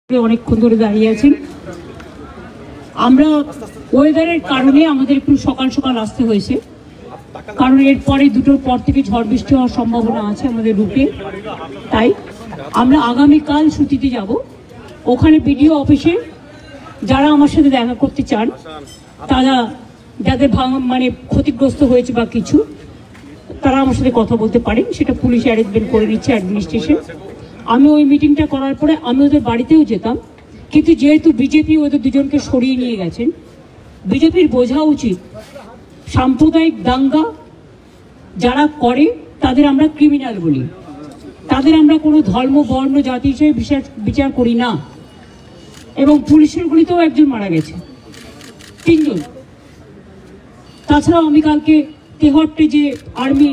অনেকক্ষণ ধরে দাঁড়িয়ে আছেন। আমরা ওয়েদারের কারণে আমাদের একটু সকাল সকাল আসতে হয়েছে, কারণ এরপরে দুটোর পর থেকে ঝড় বৃষ্টি হওয়ার সম্ভাবনা আছে আমাদের রুটে। তাই আমরা আগামীকাল ছুটিতে যাব। ওখানে বিডিও অফিসে যারা আমার সাথে দেখা করতে চান, তারা যাদের ক্ষতিগ্রস্ত হয়েছে বা কিছু, তারা আমার সাথে কথা বলতে পারেন। সেটা পুলিশ অ্যারেঞ্জমেন্ট করে নিচ্ছে, অ্যাডমিনিস্ট্রেশন। আমি ওই মিটিংটা করার পরে আমি ওদের বাড়িতেও যেতাম, কিন্তু যেহেতু বিজেপি ওদের দুজনকে সরিয়ে নিয়ে গেছেন, বিজেপির বোঝা উচিত সাম্প্রদায়িক দাঙ্গা যারা করে তাদের আমরা ক্রিমিনাল বলি, তাদের আমরা কোনো ধর্ম বর্ণ জাতি হিসেবে বিচার করি না। এবং পুলিশের গুলিতেও একজন মারা গেছে, 3 জন। তাছাড়াও আমি কালকে তেহট্টে যে আর্মি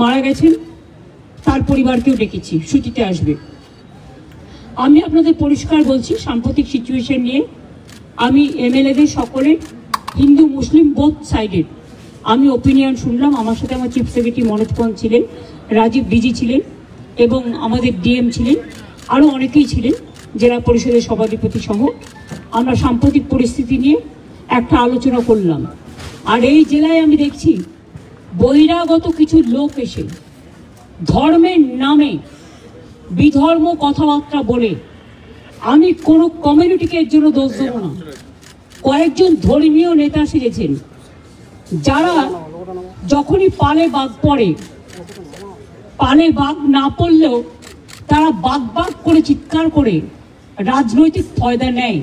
মারা গেছেন তার পরিবারকেও ডেকেছি, ছুটিতে আসবে। আমি আপনাদের পরিষ্কার বলছি, সাম্প্রতিক সিচুয়েশন নিয়ে আমি এমএলএদের সকলে, হিন্দু মুসলিম বোথ সাইডের আমি ওপিনিয়ন শুনলাম। আমার সাথে আমার চিফ সেক্রেটারি মনোজ পন্ত ছিলেন, রাজীব ডিজি ছিলেন এবং আমাদের ডিএম ছিলেন, আরও অনেকেই ছিলেন, জেলা পরিষদের সভাধিপতি সহ। আমরা সাম্প্রতিক পরিস্থিতি নিয়ে একটা আলোচনা করলাম। আর এই জেলায় আমি দেখছি বহিরাগত কিছু লোক এসে ধর্মের নামে বিধর্ম কথাবার্তা বলে, আমি কোনো কমিউনিটিকে এর জন্য দোষ দেব না। কয়েকজন ধর্মীয় নেতা সেজেছেন, যারা যখনই পালে বাঘ পড়ে, পালে বাঘ না পড়লেও তারা বাঘ বাঘ করে চিৎকার করে রাজনৈতিক ফয়দা নেয়,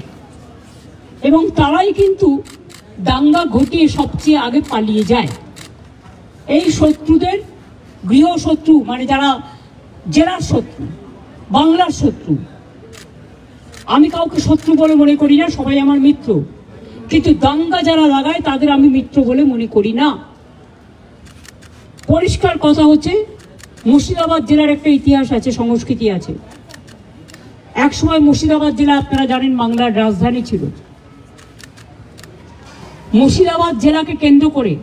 এবং তারাই কিন্তু দাঙ্গা ঘটিয়ে সবচেয়ে আগে পালিয়ে যায়। এই শত্রুদের গৃহশত্রু, যারা জেলার শত্রু, বাংলার শত্রু, আমি কাউকে শত্রু বলে মনে করি না, সবাই আমার মিত্র, কিন্তু দাঙ্গা যারা লাগায় তাদের আমি মিত্র বলে মনে করি না। পরিষ্কার কথা হচ্ছে, মুর্শিদাবাদ জেলার একটা ইতিহাস আছে, সংস্কৃতি আছে। একসময় মুর্শিদাবাদ জেলা, আপনারা জানেন, বাংলার রাজধানী ছিল। মুর্শিদাবাদ জেলাকে কেন্দ্র করে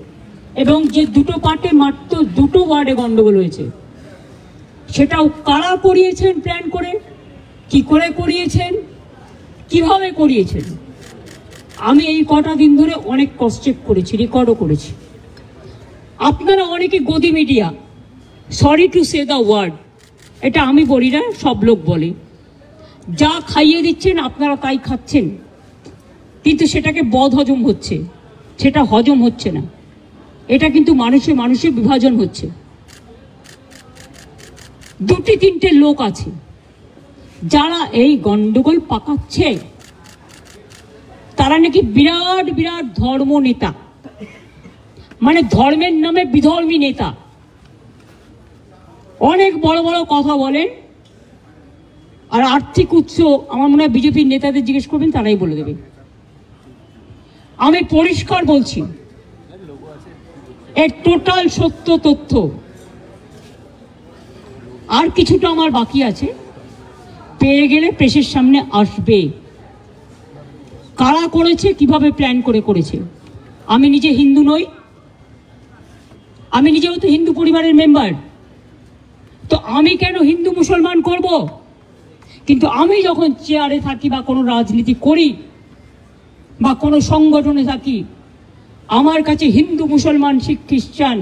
এবং যে দুটো পার্টে মাত্র 2টো ওয়ার্ডে গন্ডগোল হয়েছে, সেটাও কারা করিয়েছেন, প্ল্যান করে, কি করে করিয়েছেন, কিভাবে করিয়েছেন, আমি এই কটা দিন ধরে অনেক ক্রস চেক করেছি, রেকর্ডও করেছি। আপনারা অনেকে গদি media, sorry to say the word, এটা আমি বলি না, সব লোক বলে, যা খাইয়ে দিচ্ছেন আপনারা তাই খাচ্ছেন, কিন্তু সেটাকে বদ হজম হচ্ছে, সেটা হজম হচ্ছে না। এটা কিন্তু মানুষে মানুষে বিভাজন হচ্ছে। 2-3টে লোক আছে যারা এই গন্ডগোল পাকাচ্ছে, তারা নাকি বিরাট বিরাট ধর্ম নেতা, ধর্মের নামে বিধর্মী নেতা, অনেক বড় বড় কথা বলেন। আর আর্থিক উৎস আমার মনে হয় বিজেপির নেতাদের জিজ্ঞেস করবেন, তারাই বলে দেবে। আমি পরিষ্কার বলছি, এর টোটাল সত্য তথ্য। আর কিছুটা আমার বাকি আছে, পেয়ে গেলে প্রেসের সামনে আসবে। কারা করেছে, কিভাবে প্ল্যান করে করেছে। আমি নিজে হিন্দু নই, আমি নিজেও তো হিন্দু পরিবারের মেম্বার, তো আমি কেন হিন্দু মুসলমান করব? কিন্তু আমি যখন চেয়ারে থাকি বা কোনো রাজনীতি করি বা কোনো সংগঠনে থাকি, আমার কাছে হিন্দু মুসলমান শিখ খ্রিস্টান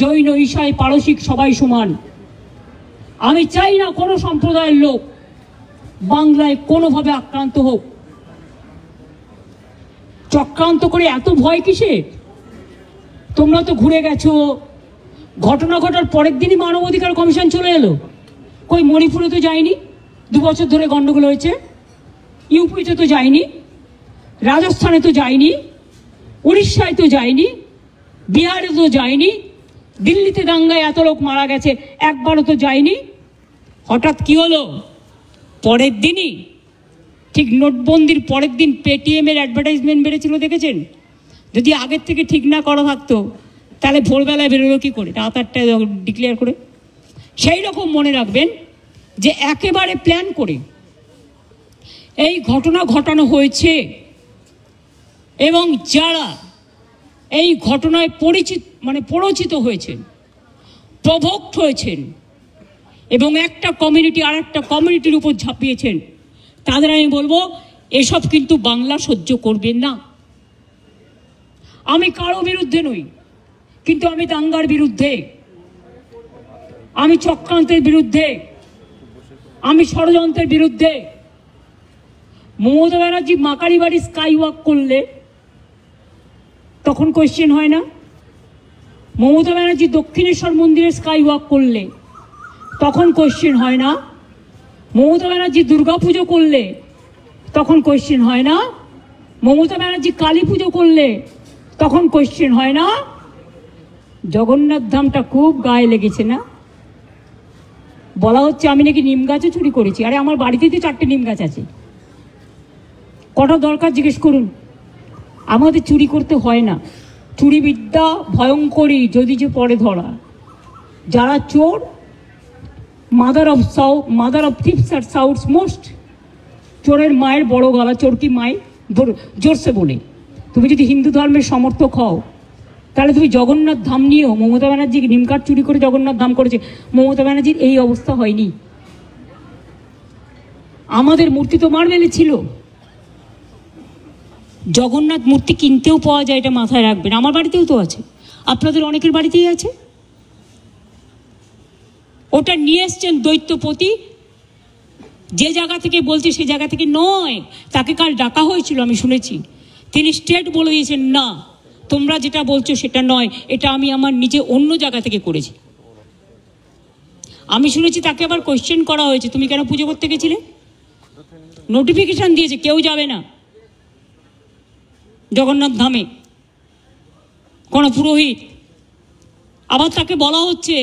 জৈন ঈসাই পারসিক সবাই সমান। আমি চাই না কোনো সম্প্রদায়ের লোক বাংলায় কোনোভাবে আক্রান্ত হোক। চক্রান্ত করে এত ভয় কিসের? তোমরা তো ঘুরে গেছো, ঘটনা ঘটার পরের দিনই মানবাধিকার কমিশন চলে এলো। কই মণিপুরে তো যায়নি, 2 বছর ধরে গন্ডগোল হয়েছে। ইউপিতে তো যায়নি, রাজস্থানে তো যায়নি, উড়িষ্যায় তো যায়নি, বিহারে তো যায়নি, দিল্লিতে দাঙ্গায় এত লোক মারা গেছে, একবারও তো যায়নি। হঠাৎ কি হলো? পরের দিনই, ঠিক নোটবন্দির পরের দিন পেটিএমের অ্যাডভার্টাইজমেন্ট বেড়েছিল, দেখেছেন? যদি আগের থেকে ঠিক না করা থাকতো তাহলে ভোরবেলায় বেরোলো কি করে, রাত 8টায় ডিক্লেয়ার করে। সেই রকম মনে রাখবেন যে একেবারে প্ল্যান করে এই ঘটনা ঘটানো হয়েছে, এবং যারা এই ঘটনায় পরিচিত হয়েছেন, প্রভোক্ট হয়েছেন এবং একটা কমিউনিটি আর একটা কমিউনিটির উপর ঝাঁপিয়েছেন, তাদের আমি বলবো এসব কিন্তু বাংলা সহ্য করবেন না। আমি কারো বিরুদ্ধে নই, কিন্তু আমি দাঙ্গার বিরুদ্ধে, আমি চক্রান্তের বিরুদ্ধে, আমি ষড়যন্ত্রের বিরুদ্ধে। মমতা ব্যানার্জি মাকারি বাড়ি স্কাই ওয়াক করলে তখন কোয়েশ্চেন হয় না? মমতা ব্যানার্জি দক্ষিণেশ্বর মন্দিরে স্কাই ওয়াক করলে তখন কোয়েশ্চেন হয় না? মমতা ব্যানার্জি দুর্গাপুজো করলে তখন কোয়েশ্চেন হয় না? মমতা ব্যানার্জি কালী পুজো করলে তখন কোয়েশ্চেন হয় না? জগন্নাথ ধামটা খুব গায়ে লেগেছে না? বলা হচ্ছে আমি নাকি নিম গাছও চুরি করেছি। আরে আমার বাড়িতেই তো 4টে নিম গাছ আছে, কটা দরকার জিজ্ঞেস করুন। আমাদের চুরি করতে হয় না। চুরি বিদ্যা ভয়ঙ্করী যদি যে পরে ধরা। যারা চোর, মাদার অফ থিপস আর সাউথস মোস্ট। চোরের মায়ের বড় গলা, চোর কি মাই জোরসে বলে। তুমি যদি হিন্দু ধর্মের সমর্থক হও তাহলে তুমি জগন্নাথ ধাম নিয়েও, মমতা ব্যানার্জি নিমকাঠ চুরি করে জগন্নাথ ধাম করেছে, মমতা ব্যানার্জির এই অবস্থা হয়নি। আমাদের মূর্তি তো মার্বেলে ছিল। জগন্নাথ মূর্তি কিনতেও পাওয়া যায়, এটা মাথায় রাখবেন। আমার বাড়িতেও তো আছে, আপনাদের অনেকের বাড়িতেই আছে। ওটা নিয়ে এসছেন দৈত্যপতি, যে জায়গা থেকে বলছে সে জায়গা থেকে নয়। তাকে কাল ডাকা হয়েছিল, আমি শুনেছি। তিনি স্টেট বলে দিয়েছেন, না তোমরা যেটা বলছো সেটা নয়, এটা আমি আমার নিজে অন্য জায়গা থেকে করেছি। আমি শুনেছি তাকে আবার কোয়েশ্চেন করা হয়েছে, তুমি কেন পুজো করতে গেছিলে? নোটিফিকেশন দিয়েছে কেউ যাবে না জগন্নাথ ধামে, কোন পুরোহিত। আবার তাকে বলা হচ্ছে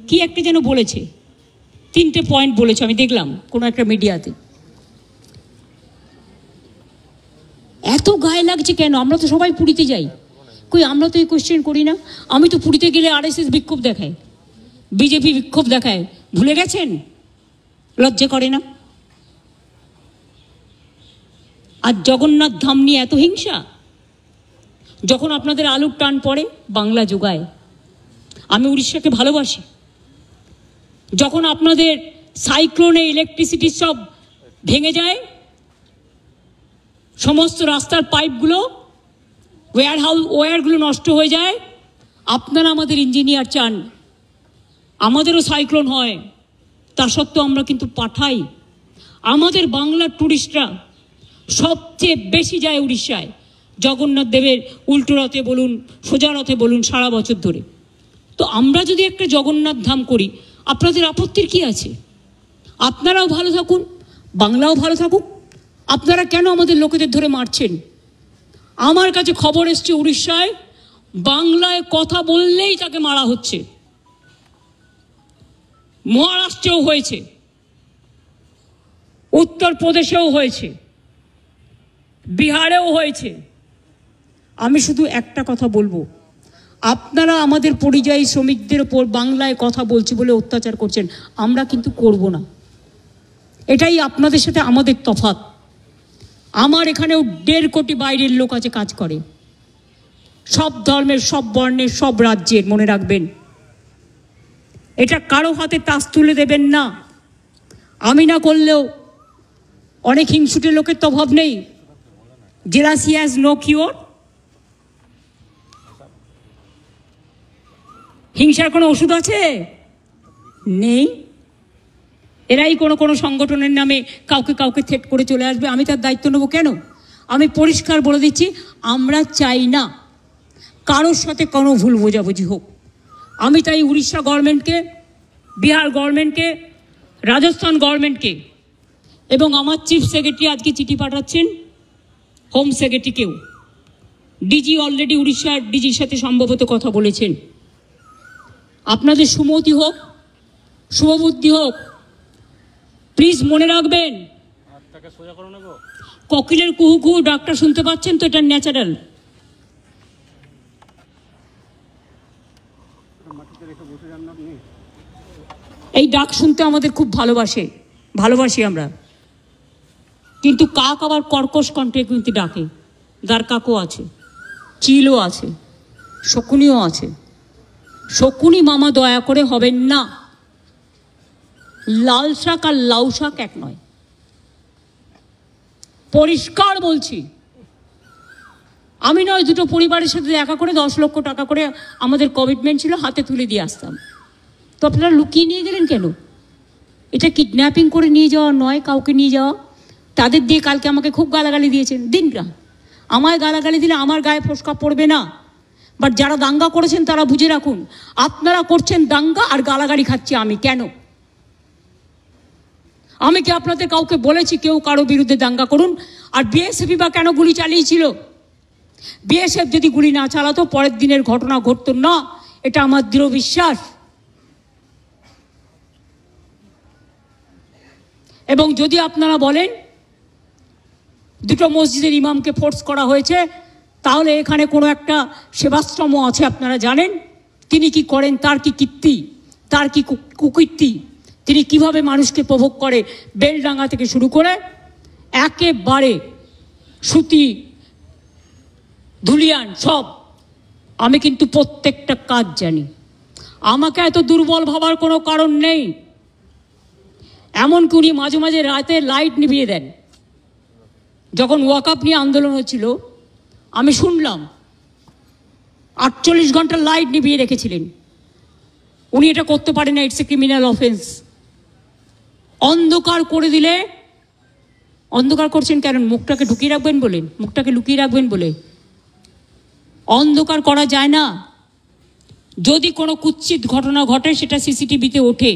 কি একটা যেন বলেছে, 3টে পয়েন্ট বলেছে, আমি দেখলাম কোনো একটা মিডিয়াতে। এত গায়ে লাগছে কেন? আমরা তো সবাই পুরীতে যাই, কই আমরা তো এই কোয়েশ্চেন করি না। আমি তো পুরীতে গেলে RSS বিক্ষোভ দেখায়, বিজেপি বিক্ষোভ দেখায়, ভুলে গেছেন? লজ্জা করে না? আর জগন্নাথ ধাম নিয়ে এত হিংসা। যখন আপনাদের আলুর টান পড়ে বাংলা যোগায়। আমি উড়িষ্যাকে ভালোবাসি। যখন আপনাদের সাইক্লোনে ইলেকট্রিসিটি সব ভেঙে যায়, সমস্ত রাস্তার পাইপগুলো, ওয়্যারগুলো নষ্ট হয়ে যায়, আপনারা আমাদের ইঞ্জিনিয়ার চান আমাদেরও সাইক্লোন হয়, তা সত্ত্বেও আমরা কিন্তু পাঠাই। আমাদের বাংলার টুরিস্টরা সবচেয়ে বেশি যায় উড়িষ্যায়, জগন্নাথ দেবের উল্টো রথে বলুন, সোজা রথে বলুন, সারা বছর ধরে। তো আমরা যদি একটা জগন্নাথ ধাম করি, আপনাদের আপত্তির কি আছে? আপনারাও ভালো থাকুন, বাংলাও ভালো থাকুক। আপনারা কেন আমাদের লোকেদের ধরে মারছেন? আমার কাছে খবর এসছে উড়িষ্যায় বাংলায় কথা বললেই তাকে মারা হচ্ছে। মহারাষ্ট্রেও হয়েছে, উত্তরপ্রদেশেও হয়েছে, বিহারেও হয়েছে। আমি শুধু একটা কথা বলবো, আপনারা আমাদের পরিযায়ী শ্রমিকদের ওপর বাংলায় কথা বলছি বলে অত্যাচার করছেন, আমরা কিন্তু করব না। এটাই আপনাদের সাথে আমাদের তফাৎ। আমার এখানেও 1.5 কোটি বাইরের লোক আছে, কাজ করে, সব ধর্মের, সব বর্ণের, সব রাজ্যের। মনে রাখবেন, এটা কারো হাতে তাস তুলে দেবেন না। আমি না করলেও অনেক হিংসুটে লোকের তো অভাব নেই। Jealousy has no cure. হিংসার কোনো ওষুধ আছে? নেই। এরাই কোনো সংগঠনের নামে কাউকে কাউকে থ্রেট করে চলে আসবে, আমি তার দায়িত্ব নেব কেন? আমি পরিষ্কার বলে দিচ্ছি, আমরা চাই না কারোর সাথে কোনো ভুল বোঝাবুঝি হোক। আমি তাই উড়িষ্যা গভর্নমেন্টকে, বিহার গভর্নমেন্টকে, রাজস্থান গভর্নমেন্টকে এবং আমার চিফ সেক্রেটারি আজকে চিঠি পাঠাচ্ছেন হোম সেক্রেটারিকেও। ডিজি অলরেডি উড়িষ্যার ডিজির সাথে সম্ভবত কথা বলেছেন। আপনাদের সুমতি হোক, শুভবুদ্ধি হোক। প্লিজ মনে রাখবেন, কোকিলের কুহু কুহু ডাকটা শুনতে পাচ্ছেন তো? এটা ন্যাচারাল। এই ডাক শুনতে আমাদের খুব ভালোবাসি আমরা। কিন্তু কাক আবার কর্কশ কণ্ঠে কিন্তু ডাকে। দার কাকও আছে, চিলও আছে, শকুনিও আছে। শকুনি মামা দয়া করে হবেন না। লাল শাক আর লাউ শাক এক নয়, পরিষ্কার বলছি। আমি নয়, দুটো পরিবারের সাথে দেখা করে 10 লক্ষ টাকা করে আমাদের কমিটমেন্ট ছিল, হাতে তুলে দিয়ে আসতাম। তো আপনারা লুকিয়ে নিয়ে গেলেন কেন? এটা কিডন্যাপিং করে নিয়ে যাওয়া নয়, কাউকে নিয়ে যাওয়া। তাদের দিয়ে কালকে আমাকে খুব গালাগালি দিয়েছেন, দিন না, আমায় গালাগালি দিলে আমার গায়ে ফোসকা পড়বে না। বাট যারা দাঙ্গা করেছেন তারা বুঝে রাখুন, আপনারা করছেন দাঙ্গা আর গালাগালি খাচ্ছি আমি। কেন? আমি কি আপনাদের কাউকে বলেছি কেউ কারো বিরুদ্ধে দাঙ্গা করুন? আর বিএসএফ বা কেন গুলি চালিয়েছিল? বিএসএফ যদি গুলি না চালাতো পরের দিনের ঘটনা ঘটতো না, এটা আমার দৃঢ় বিশ্বাস। এবং যদি আপনারা বলেন দুটো মসজিদের ইমামকে ফোর্স করা হয়েছে, তাহলে এখানে কোনো একটা সেবাশ্রম আছে, আপনারা জানেন তিনি কি করেন, তার কি কীর্তি, তার কি কুকীর্তি, তিনি কিভাবে মানুষকে প্রভোগ করে, বেলডাঙ্গা থেকে শুরু করে একেবারে সুতি ধুলিয়ান সব। আমি কিন্তু প্রত্যেকটা কাজ জানি, আমাকে এত দুর্বল ভাবার কোনো কারণ নেই। এমনকি উনি মাঝে মাঝে রাতে লাইট নিভিয়ে দেন। যখন ওয়াকআপ নিয়ে আন্দোলন হচ্ছিল আমি শুনলাম 48 ঘন্টা লাইট নিভিয়ে রেখেছিলেন। উনি এটা করতে পারেন না, ইটস এ ক্রিমিনাল অফেন্স। অন্ধকার করে দিলে, অন্ধকার করছেন কেন? মুখটাকে ঢুকিয়ে রাখবেন বলেন, মুখটাকে লুকিয়ে রাখবেন বলে? অন্ধকার করা যায় না। যদি কোনো কুৎসিত ঘটনা ঘটে সেটা সিসিটিভিতে ওঠে।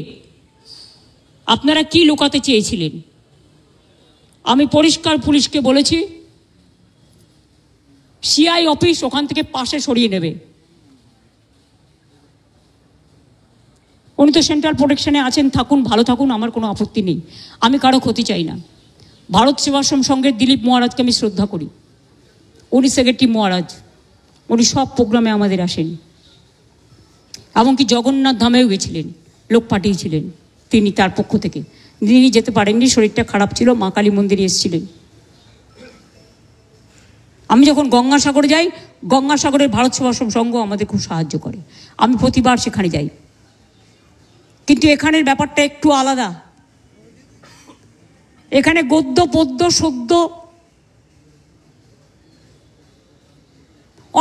আপনারা কি লুকাতে চেয়েছিলেন? আমি পরিষ্কার পুলিশকে বলেছি সিআই অফিস ওখান থেকে পাশে সরিয়ে নেবে। উনি তো সেন্ট্রাল প্রোটেকশনে আছেন, থাকুন, ভালো থাকুন, আমার কোনো আপত্তি নেই, আমি কারো ক্ষতি চাই না। ভারত সেবাশ্রম সংঘের দিলীপ মহারাজকে আমি শ্রদ্ধা করি, উনি সেক্রেটারি মহারাজ, উনি সব প্রোগ্রামে আমাদের আসেন। এমনকি জগন্নাথ ধামেও গেছিলেন, লোক পাঠিয়েছিলেন তিনি তার পক্ষ থেকে। তিনি যেতে পারেননি, শরীরটা খারাপ ছিল, মা কালী মন্দিরে এসেছিলেন। আমি যখন গঙ্গাসাগরে যাই, গঙ্গাসাগরের ভারত সেবাশ্রম সংঘ আমাদের খুব সাহায্য করে, আমি প্রতিবার সেখানে যাই। কিন্তু এখানের ব্যাপারটা একটু আলাদা। এখানে গদ্য পদ্য সদ্য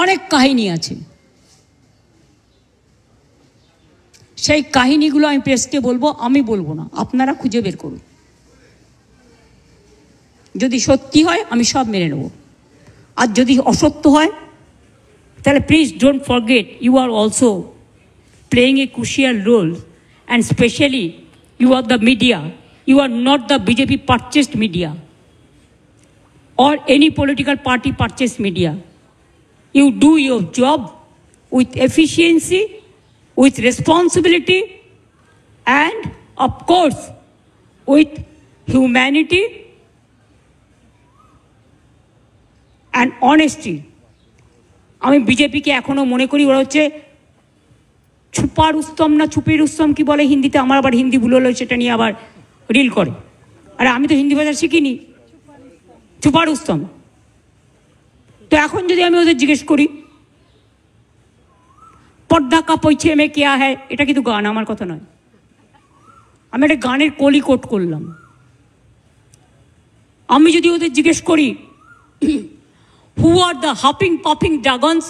অনেক কাহিনী আছে। সেই কাহিনীগুলো আমি প্রেসকে বলবো, আমি বলবো না, আপনারা খুঁজে বের করুন। যদি সত্যি হয় আমি সব মেনে নেব, আর যদি অসত্য হয় তাহলে please don't forget you are also playing a crucial role, and especially you are the media. You are not the BJP purchased media or any political party purchased media. You do your job with efficiency, with responsibility, and of course with humanity and honesty. আমি বিজেপিকে এখনো মনে করি ওরা হচ্ছে ছুপা রুস্তম না ছুপি রুস্তম কি বলে হিন্দিতে, আমার আবার হিন্দি ভুল হলো, সেটা নিয়ে আবার রিল করে। আরে আমি তো হিন্দি ভাষা শিখিনি, ছুপা রুস্তম। তো এখন যদি আমি ওদের জিজ্ঞেস করি পর্দা কা পৈছে মে কেয়া হ্যায়, এটা কিন্তু গান, আমার কথা নয়, আমি একটা গানের কলি কোট করলাম। আমি যদি ওদের জিজ্ঞেস করি who are the huffing puffing dragons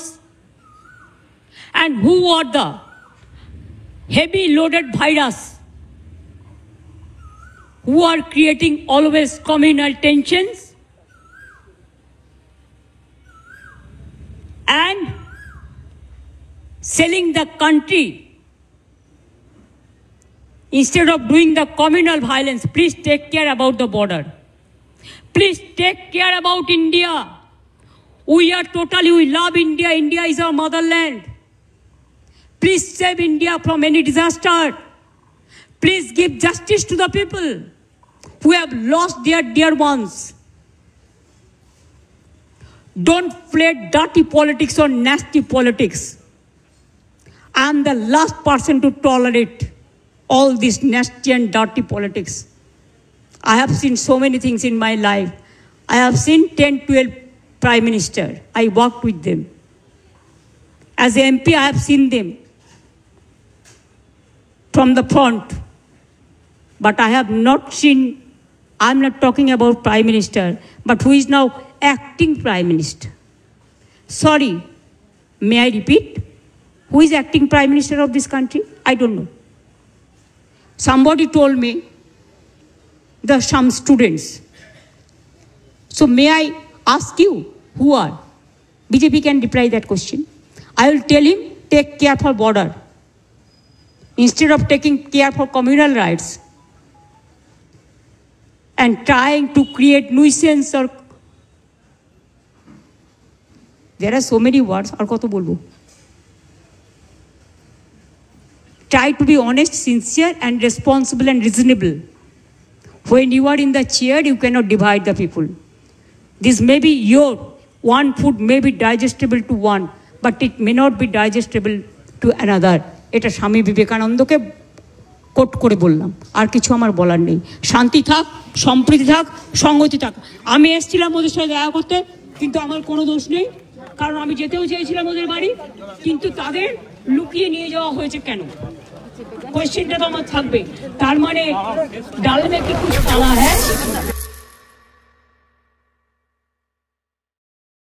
and who are the heavy loaded virus who are creating always communal tensions and selling the country instead of doing the communal violence. Please take care about the border. Please take care about India. We love India. India is our motherland. Please save India from any disaster. Please give justice to the people who have lost their dear ones. Don't play dirty politics or nasty politics. I am the last person to tolerate all this nasty and dirty politics. I have seen so many things in my life. I have seen 10, 12 Prime Minister. I worked with them. As a MP, I have seen them from the front. but I have not seen, I'm not talking about Prime Minister, but who is now acting Prime Minister. Sorry, may I repeat? Who is acting Prime Minister of this country? I don't know. Somebody told me there are some students. So may I ask you, who are? BJP can reply that question. I will tell him, take care for border. Instead of taking care for communal rights and trying to create nuisance or there are so many words, or koto bolbo. Try to be honest, sincere and responsible and reasonable. When you are in the chair, you cannot divide the people. This may be your one food may be digestible to one, but it may not be digestible to another. এটা স্বামী বিবেকানন্দকে coat করে বললাম, আর কিছু আমার বলার নেই। শান্তি থাক, সম্প্রীতি থাক, সংগতি থাক। আমি এসেছিলাম ওদের সাথে দেখা করতে, কিন্তু আমার কোনো দোষ নেই, কারণ আমি যেতেও চেয়েছিলাম ওদের বাড়ি, কিন্তু তাদের লুকিয়ে নিয়ে যাওয়া হয়েছে কেন? কোয়েশ্চেনটা তো আমার থাকবে। তার মানে ডাল মে কি কুছ কালা হ্যায়?